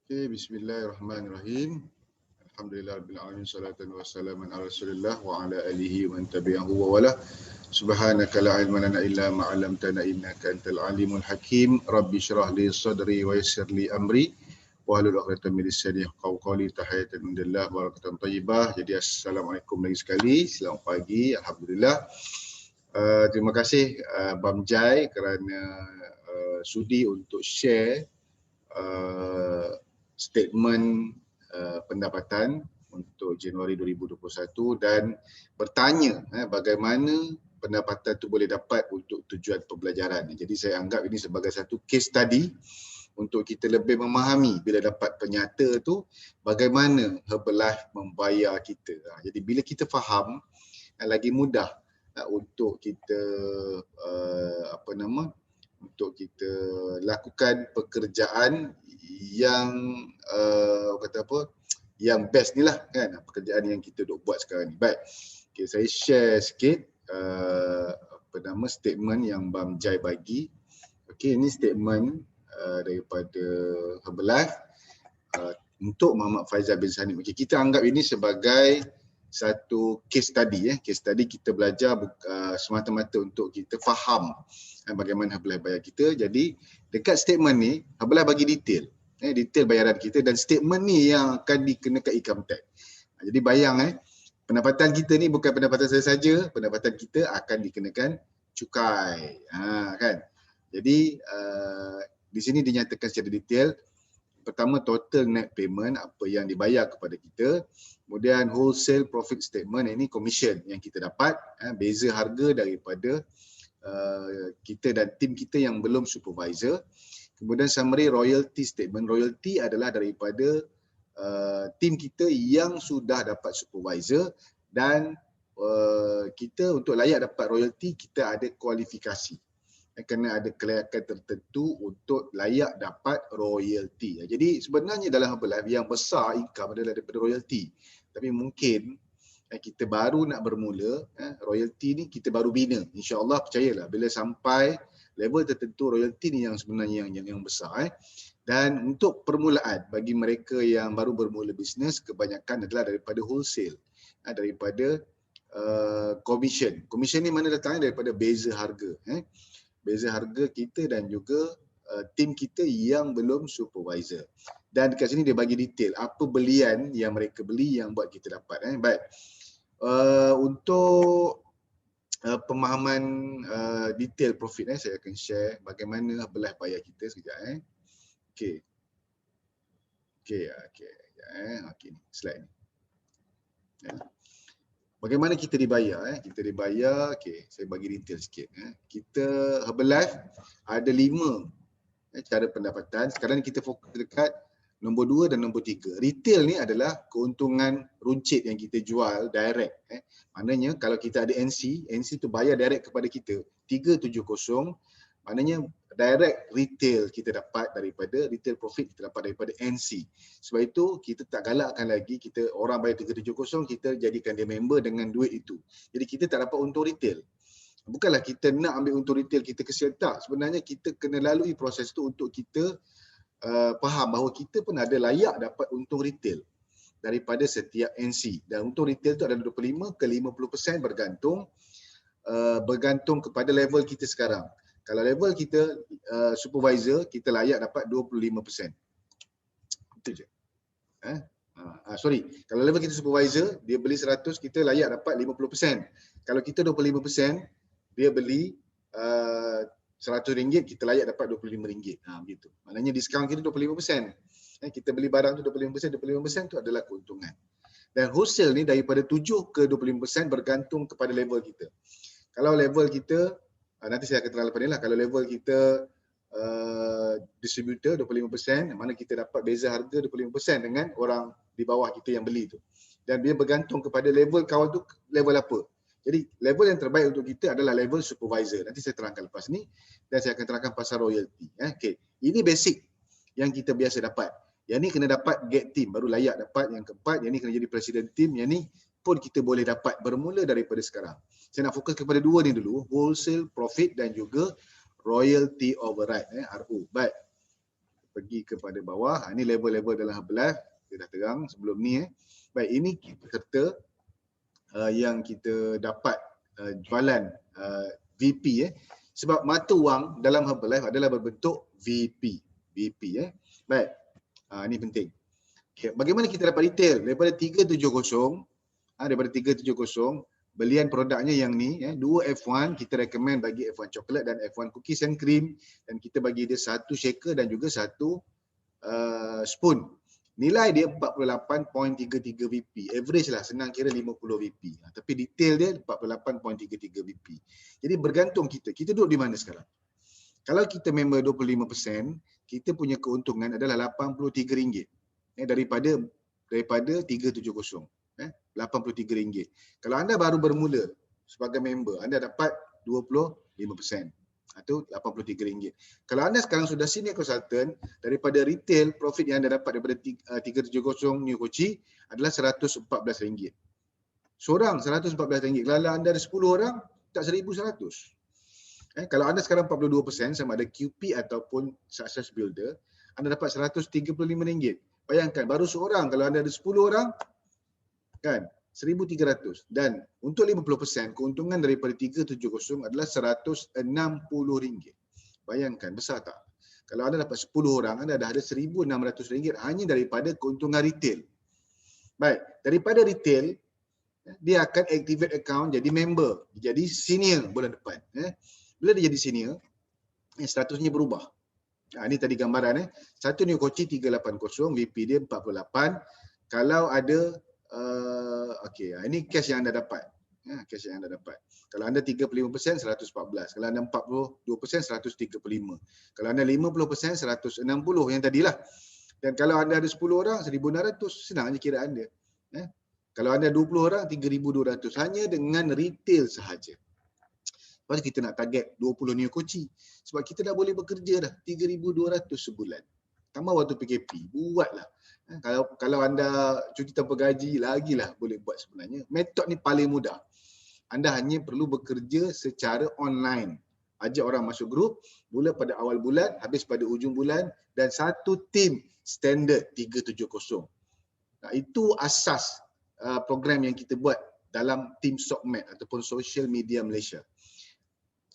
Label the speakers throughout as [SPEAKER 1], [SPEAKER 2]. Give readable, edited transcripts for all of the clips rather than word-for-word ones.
[SPEAKER 1] Okay, bismillahirrahmanirrahim. Alhamdulillah rabbil alamin salatan wassalamun ala Rasulillah wa ala alihi wa man tabi'ahu wa wala. Subhanaka la ilma lana illa ma 'allamtana innaka antal alimul hakim. Rabbi shrah li sadri wa yassir li amri wa hlul 'uqdatam min lisani yafqahu qawli. Tahiyatan indillah barakatan thayyibah. Jadi assalamualaikum lagi sekali. Selamat pagi. Alhamdulillah. Terima kasih Bam Jai kerana sudi untuk share statement pendapatan untuk Januari 2021 dan bertanya bagaimana pendapatan itu boleh dapat untuk tujuan pembelajaran. Jadi saya anggap ini sebagai satu case study untuk kita lebih memahami bila dapat penyata tu bagaimana Herbalife membayar kita. Jadi bila kita faham, lagi mudah untuk kita untuk kita lakukan pekerjaan yang yang best ni lah kan, pekerjaan yang kita duk buat sekarang ni. Baik, okay, saya share sikit statement yang Bam Jai bagi. Okey, ini statement daripada Herbalife untuk Muhammad Faizal bin Sanim. Okey, kita anggap ini sebagai satu case study. Case study kita belajar semata-mata untuk kita faham bagaimana Herbalife bayar kita. Jadi dekat statement ni Herbalife bagi detail bayaran kita, dan statement ni yang akan dikenakan income tax. Jadi bayang pendapatan kita ni bukan pendapatan saya saja, pendapatan kita akan dikenakan cukai. Kan. Jadi di sini dinyatakan secara detail. Pertama, total net payment, apa yang dibayar kepada kita. Kemudian wholesale profit statement, ini commission yang kita dapat, beza harga daripada kita dan tim kita yang belum supervisor. Kemudian summary royalty statement. Royalty adalah daripada tim kita yang sudah dapat supervisor, dan kita untuk layak dapat royalty kita ada kualifikasi. Kena ada kelayakan tertentu untuk layak dapat royalty. Jadi sebenarnya dalam Herbalife yang besar income adalah daripada royalty. Tapi mungkin kita baru nak bermula, royalty ni kita baru bina. InsyaAllah percayalah bila sampai level tertentu, royalty ni yang sebenarnya yang besar. Dan untuk permulaan bagi mereka yang baru bermula bisnes, kebanyakan adalah daripada wholesale, daripada commission. Commission ni mana datangnya? Daripada beza harga. Beza harga kita dan juga tim kita yang belum supervisor. Dan dekat sini dia bagi detail apa belian yang mereka beli yang buat kita dapat. Baik. Untuk pemahaman detail profit, saya akan share bagaimana Herbalife bayar kita sekejap. Okey. Okey, slide ni. Bagaimana kita dibayar? Kita dibayar, okey, saya bagi detail sikit. Kita Herbalife ada 5 cara pendapatan. Sekarang ni kita fokus dekat nombor 2 dan nombor 3. Retail ni adalah keuntungan runcit yang kita jual direct. Maknanya kalau kita ada NC tu bayar direct kepada kita 370. Maknanya direct retail kita dapat daripada retail profit kita dapat daripada NC. Sebab itu kita tak galakkan lagi kita orang bayar 370 kita jadikan dia member dengan duit itu. Jadi kita tak dapat untung retail. Bukanlah kita nak ambil untung retail kita kesian, tak. Sebenarnya kita kena lalui proses tu untuk kita faham bahawa kita pun ada layak dapat untung retail daripada setiap NC. Dan untung retail tu ada 25 ke 50% bergantung kepada level kita sekarang. Kalau level kita supervisor, kita layak dapat 25%. Itu je. Kalau level kita supervisor, dia beli 100, kita layak dapat 50%. Kalau kita 25%, dia beli RM100, kita layak dapat RM25. Begitu. Maknanya diskaun kita 25%. Kita beli barang tu 25%, 25% tu adalah keuntungan. Dan wholesale ni daripada 7 ke 25% bergantung kepada level kita. Kalau level kita, nanti saya akan terang lepas ni lah, kalau level kita distributor 25%, mana kita dapat beza harga 25% dengan orang di bawah kita yang beli tu. Dan dia bergantung kepada level kawan tu level apa. Jadi level yang terbaik untuk kita adalah level supervisor. Nanti saya terangkan lepas ni, dan saya akan terangkan pasal royalty. Okay. Ini basic yang kita biasa dapat. Yang ni kena dapat get team, baru layak dapat. Yang keempat, yang ni kena jadi presiden team. Yang ni pun kita boleh dapat bermula daripada sekarang. Saya nak fokus kepada 2 ni dulu, wholesale profit dan juga royalty override, RO. Baik. pergi kepada bawah. Ini level-level dalam Herbalife, kita dah terang sebelum ni. Baik, ini peserta yang kita dapat jualan VP. Sebab mata wang dalam Herbalife adalah berbentuk VP. Baik, ini penting. Okay. Bagaimana kita dapat retail? Daripada 370, belian produknya yang ni, 2 F1, kita recommend bagi F1 coklat dan F1 cookies and cream, dan kita bagi dia 1 shaker dan juga 1 spoon. Nilai dia 48.33 VP. Average lah, senang kira 50 VP. Tapi detail dia 48.33 VP. Jadi bergantung kita duduk di mana sekarang. Kalau kita member 25%, kita punya keuntungan adalah RM83 daripada 370. RM83. Kalau anda baru bermula sebagai member, anda dapat 25%. Itu RM83. Kalau anda sekarang sudah senior consultant, daripada retail profit yang anda dapat daripada 370 New Koci adalah RM114. Seorang RM114. Kalau anda ada 10 orang, tak RM1,100. Kalau anda sekarang 42% sama ada QP ataupun Success Builder, anda dapat RM135. Bayangkan, baru seorang, kalau anda ada 10 orang, kan, RM1,300. Dan untuk 50%, keuntungan daripada 370 adalah RM160. Bayangkan, besar tak? Kalau anda dapat 10 orang, anda dah ada RM1,600 hanya daripada keuntungan retail. Baik, daripada retail, dia akan activate account jadi member, jadi senior bulan depan. Bila dia jadi senior, statusnya berubah. Ini tadi gambaran. Satu New Koci 380, VP dia 48. Kalau ada ini cash yang anda dapat. Cash yang anda dapat. Kalau anda 35%, 114. Kalau anda 42%, 135. Kalau anda 50%, 160 yang tadilah. Dan kalau anda ada 10 orang, 1,600. Senang je kira anda. Kalau anda 20 orang, 3,200. Hanya dengan retail sahaja. Lepas kita nak target 20 New Koci. Sebab kita dah boleh bekerja dah 3,200 sebulan. Tambah waktu PKP, buatlah. Kalau anda cuti tanpa gaji, lagilah boleh buat sebenarnya. Metod ni paling mudah. Anda hanya perlu bekerja secara online. Ajak orang masuk grup, mula pada awal bulan, habis pada ujung bulan, dan satu tim standard 370. Itu asas program yang kita buat dalam tim SOCMED ataupun Social Media Malaysia.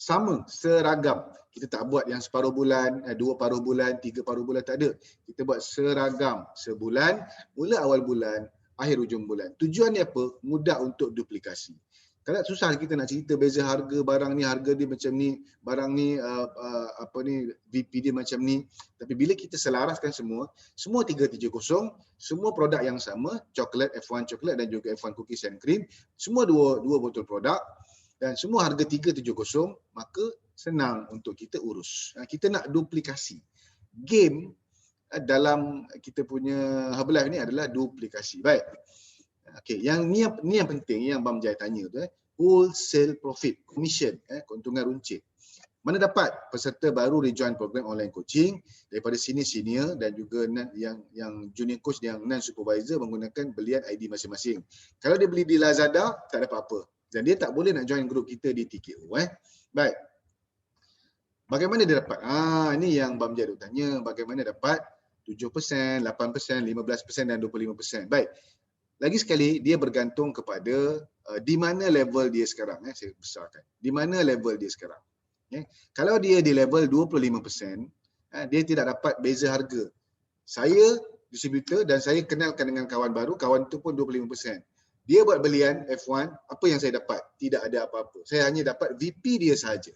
[SPEAKER 1] Sama, seragam. Kita tak buat yang separuh bulan, 2 paruh bulan, 3 paruh bulan, tak ada. Kita buat seragam sebulan, mula awal bulan, akhir ujung bulan. Tujuannya apa? Mudah untuk duplikasi. Kalau susah kita nak cerita beza harga barang ni, harga dia macam ni, barang ni VP dia macam ni. Tapi bila kita selaraskan semua 370, semua produk yang sama, coklat, F1 coklat dan juga F1 cookies and cream, semua dua botol produk. Dan semua harga 370, maka senang untuk kita urus. Kita nak duplikasi. Game dalam kita punya Herbalife ni adalah duplikasi. Baik. Okey, yang ni yang penting yang Abang Jai tanya tu, wholesale profit, commission, keuntungan runcit. Mana dapat peserta baru rejoin program online coaching daripada senior dan juga yang junior coach yang non supervisor menggunakan belian ID masing-masing. Kalau dia beli di Lazada, tak ada apa-apa. Dan dia tak boleh nak join grup kita di TKO. Baik. Bagaimana dia dapat? Ini yang Abang Jai tanya. Bagaimana dapat 7%, 8%, 15% dan 25%. Baik. Lagi sekali, dia bergantung kepada di mana level dia sekarang. Saya besarkan. Di mana level dia sekarang. Kalau dia di level 25%, dia tidak dapat beza harga. Saya distributor dan saya kenalkan dengan kawan baru, kawan itu pun 25%. Dia buat belian F1, apa yang saya dapat? Tidak ada apa-apa. Saya hanya dapat VP dia sahaja.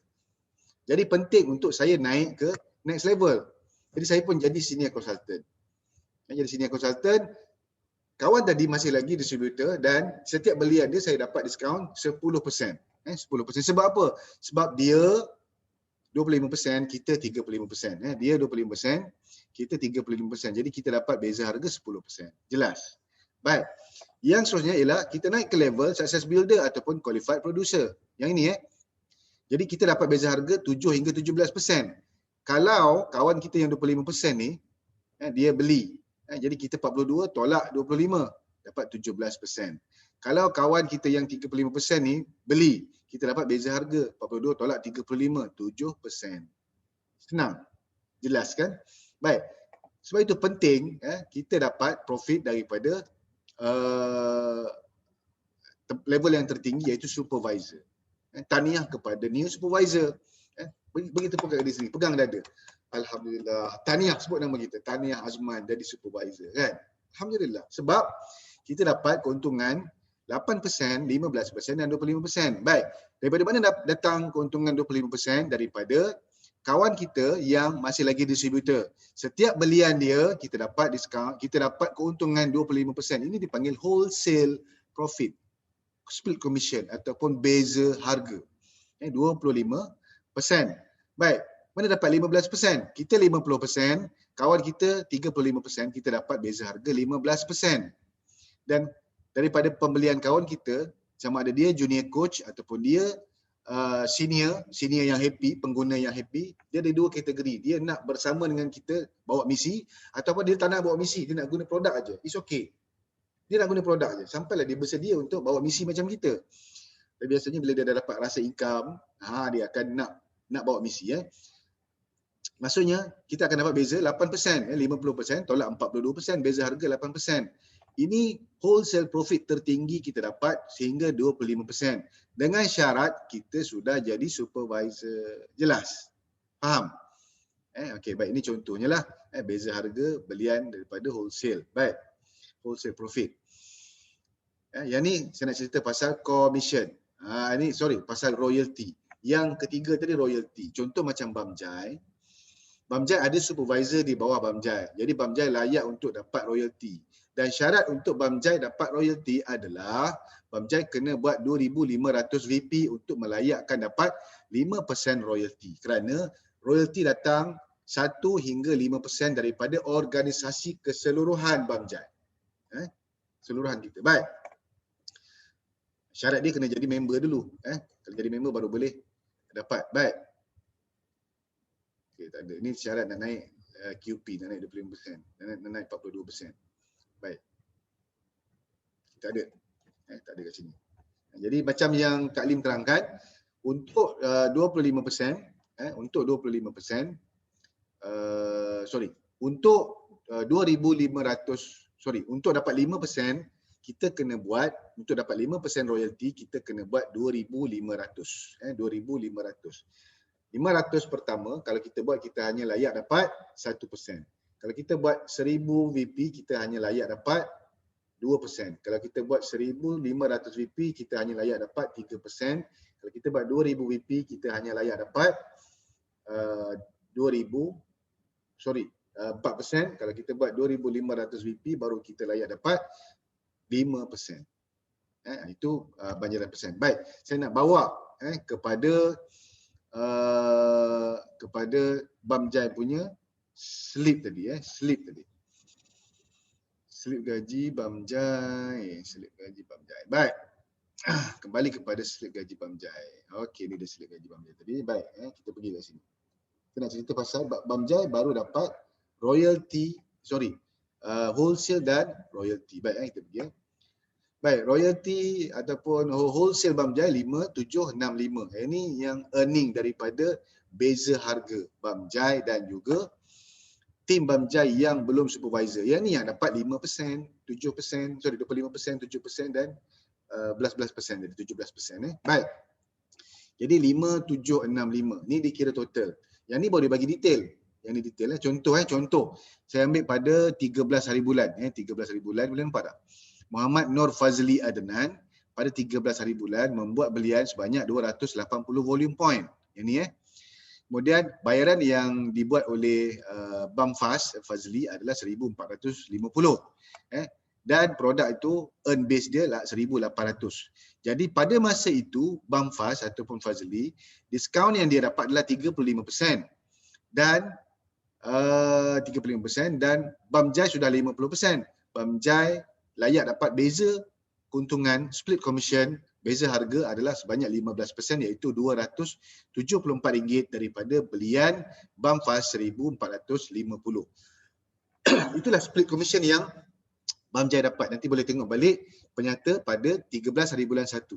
[SPEAKER 1] Jadi penting untuk saya naik ke next level. Jadi saya pun jadi senior consultant. Jadi senior consultant, kawan tadi masih lagi distributor dan setiap belian dia saya dapat diskaun 10%. 10%. Sebab apa? Sebab dia 25%, kita 35%. Dia 25%, kita 35%. Jadi kita dapat beza harga 10%. Jelas? Baik. Yang seterusnya ialah kita naik ke level success builder ataupun qualified producer. Yang ini Jadi kita dapat beza harga 7 hingga 17%. Kalau kawan kita yang 25% ni, dia beli. Jadi kita 42 tolak 25, dapat 17%. Kalau kawan kita yang 35% ni beli, kita dapat beza harga 42 tolak 35, 7%. Senang. Jelas kan? Baik. Sebab itu penting kita dapat profit daripada level yang tertinggi iaitu supervisor. Tahniah kepada new supervisor. Begitu pegang di sini, pegang dada. Alhamdulillah. Tahniah, sebut nama kita. Tahniah Azman jadi supervisor kan. Alhamdulillah. Sebab kita dapat keuntungan 8%, 15% dan 25%. Baik. Daripada mana datang keuntungan 25%? Daripada kawan kita yang masih lagi distributor. Setiap belian dia kita dapat diskaun, kita dapat keuntungan 25%. Ini dipanggil wholesale profit, split commission ataupun beza harga. 25%. Baik, mana dapat 15%? Kita 50%, kawan kita 35%, kita dapat beza harga 15%. Dan daripada pembelian kawan kita, sama ada dia junior coach ataupun dia senior yang happy, pengguna yang happy, dia ada dua kategori. Dia nak bersama dengan kita bawa misi ataupun dia tak nak bawa misi, dia nak guna produk aja. It's okay. Dia nak guna produk aja. Sampailah dia bersedia untuk bawa misi macam kita. Dan biasanya bila dia dah dapat rasa income, dia akan nak bawa misi. Maksudnya kita akan dapat beza 8%, 50% tolak 42%, beza harga 8%. Ini wholesale profit tertinggi kita dapat sehingga 25%. Dengan syarat kita sudah jadi supervisor. Jelas? Faham? Okey, baik, ini contohnya lah. Beza harga belian daripada wholesale. Baik. Wholesale profit. Yang ni saya nak cerita pasal commission. Pasal royalty. Yang ketiga tadi royalty. Contoh macam Bamjai. Bamjai ada supervisor di bawah Bamjai. Jadi Bamjai layak untuk dapat royalty. Dan syarat untuk Bamjai dapat royalty adalah Bamjai kena buat 2,500 VP untuk melayakkan dapat 5% royalty. Kerana royalty datang 1 hingga 5% daripada organisasi keseluruhan Bamjai. Seluruhan kita. Baik. Syarat dia kena jadi member dulu. Kalau jadi member baru boleh dapat. Baik. Okay, tak ada. Ini syarat nak naik QP, nak naik 25%. Nak naik 42%. Baik. Tak ada. Tak ada kat sini. Jadi macam yang Kak Lim terangkan, untuk 25%, untuk 25%, untuk 2,500, untuk dapat 5%, kita kena buat, untuk dapat 5% royalty, kita kena buat 2,500. 2,500. 500 pertama, kalau kita buat, kita hanya layak dapat 1%. Kalau kita buat 1,000 VP, kita hanya layak dapat 2%. Kalau kita buat 1,500 VP, kita hanya layak dapat 3%. Kalau kita buat 2,000 VP, kita hanya layak dapat 4%. Kalau kita buat 2,500 VP, baru kita layak dapat 5%. Itu banjaran persen. Baik, saya nak bawa kepada Bamjai punya slip tadi. Slip gaji Bamjai. Baik. Kembali kepada slip gaji Bamjai. Okey, ni dia slip gaji Bamjai tadi. Baik, kita pergi kat sini. Kita nak cerita pasal Bamjai baru dapat royalty, wholesale dan royalty. Baik, kita pergi. Baik, royalty ataupun wholesale Bamjai 5,765. Ini yang earning daripada beza harga Bamjai dan juga tim Bamjai yang belum supervisor. Yang ni yang dapat 5%, 7%, 25%, 7% dan 11%, jadi 17%. Baik. Jadi 5,765. Ni dikira total. Yang ni baru bagi detail. Yang ni detail. Contoh. Saya ambil pada 13 hari bulan. 13 hari bulan, boleh nampak tak? Muhammad Nur Fazli Adnan pada 13 hari bulan membuat belian sebanyak 280 volume point. Yang ni Kemudian bayaran yang dibuat oleh Bamfas Fazli adalah 1,450. Dan produk itu earn base dia lah 1,800. Jadi pada masa itu Bamfas ataupun Fazli, diskaun yang dia dapat adalah 35%. Dan 35% dan Bamjai sudah 50%. Bamjai layak dapat beza keuntungan split commission. Beza harga adalah sebanyak 15% iaitu RM274 daripada belian Bamfas 1,450. Itulah split commission yang Bamjai dapat. Nanti boleh tengok balik penyata pada 13 hari bulan 1.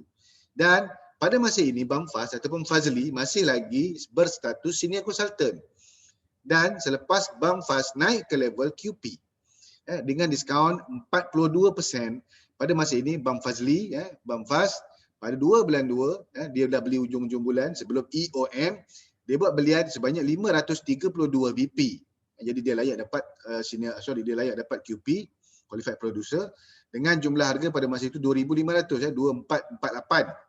[SPEAKER 1] Dan pada masa ini Bamfas ataupun Fazli masih lagi berstatus senior consultant. dan selepas Bank Fast naik ke level QP dengan diskaun 42% pada masa ini Bank Fazli, Bank Fast pada 2 bulan 2, dia dah beli ujung-ujung bulan sebelum EOM, dia buat belian sebanyak 532 BP. Jadi dia layak dapat dia layak dapat QP, Qualified Producer, dengan jumlah harga pada masa itu 2,500, 2448.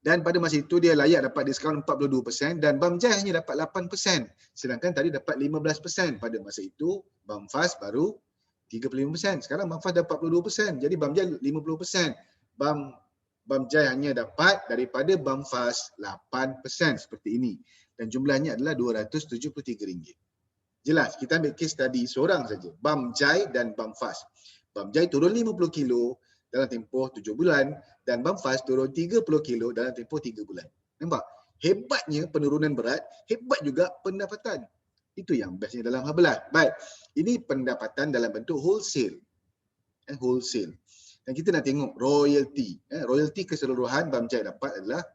[SPEAKER 1] Dan pada masa itu dia layak dapat diskaun 42% dan Bamjai hanya dapat 8%. Sedangkan tadi dapat 15%. Pada masa itu Bank Fast baru 35%. Sekarang Bank Fast dapat 42%. Jadi Bamjai 50%. Bamjai hanya dapat daripada Bank Fast 8% seperti ini. Dan jumlahnya adalah RM273. Jelas, kita ambil case tadi seorang saja. Bamjai dan Bank Fast. Bamjai turun 50 kilo dalam tempoh 7 bulan dan Bank Fast turun 30 kilo dalam tempoh 3 bulan. Nampak? Hebatnya penurunan berat, hebat juga pendapatan. Itu yang bestnya dalam habelah. Baik, ini pendapatan dalam bentuk wholesale. Wholesale. Dan kita nak tengok royalty. Royalty keseluruhan Bamjai dapat adalah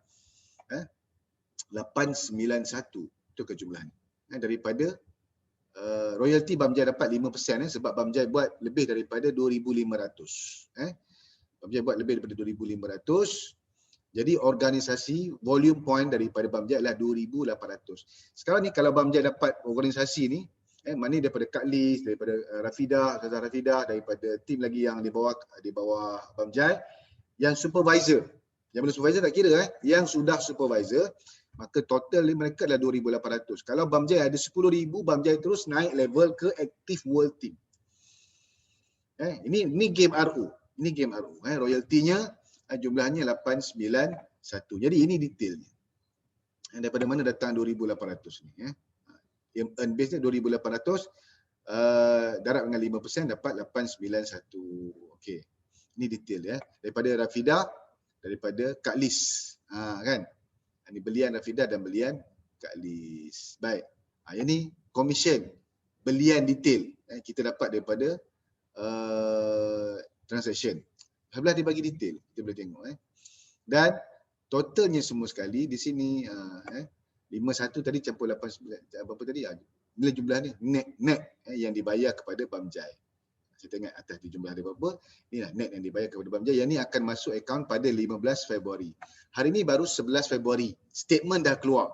[SPEAKER 1] 891. Itu kejumlahan. Daripada royalty Bamjai dapat 5% sebab Bamjai buat lebih daripada 2,500. Bamjai buat lebih daripada 2,500. Jadi organisasi volume point daripada Bamjai adalah 2,800. Sekarang ni kalau Bamjai dapat organisasi ni, mana daripada Kak Liz, daripada Rafidah, Ustazah Rafidah, daripada tim lagi yang di bawah Bamjai, yang supervisor. Yang belum supervisor tak kira, yang sudah supervisor, maka total mereka adalah 2,800. Kalau Bamjai ada 10,000, Bamjai terus naik level ke Active World Team. Ini game RO. Ini game RO. Royaltinya jumlahnya 891. Jadi ini detailnya. Daripada mana datang 2,800 ni. Yang earn base nya 2,800, darab dengan 5% dapat 891. Okey. Ini detail ya. Daripada Rafidah, daripada Kak Liz. Kan? Ini belian Rafidah dan belian Kak Liz. Baik. Yang ni commission. Belian detail. Kita dapat daripada transaction. Sebelah dia bagi detail. Kita boleh tengok. Dan totalnya semua sekali di sini 51 tadi campur 89. Berapa tadi? Bila jumlah ni net yang dibayar kepada Bamjai. Saya tengok atas tu jumlah dia berapa. Inilah net yang dibayar kepada Bamjai. Yang ni akan masuk akaun pada 15 Februari. Hari ni baru 11 Februari. Statement dah keluar.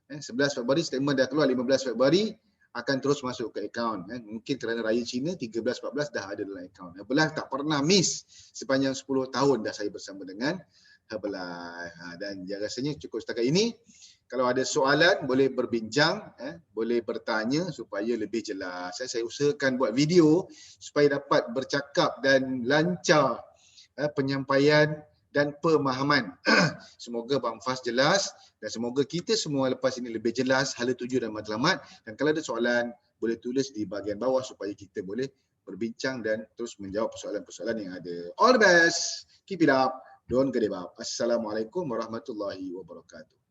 [SPEAKER 1] 11 Februari statement dah keluar, 15 Februari akan terus masuk ke akaun. Mungkin kerana Raya Cina 13-14 dah ada dalam akaun. Habelah tak pernah miss sepanjang 10 tahun dah saya bersama dengan Habelah. Dan rasanya cukup setakat ini. Kalau ada soalan boleh berbincang, boleh bertanya supaya lebih jelas. Saya usahakan buat video supaya dapat bercakap dan lancar penyampaian dan pemahaman. Semoga Bang Fas jelas dan semoga kita semua lepas ini lebih jelas hala tuju dan matlamat. Dan kalau ada soalan boleh tulis di bahagian bawah supaya kita boleh berbincang dan terus menjawab persoalan-persoalan yang ada. All the best. Keep it up. Don't give up. Assalamualaikum warahmatullahi wabarakatuh.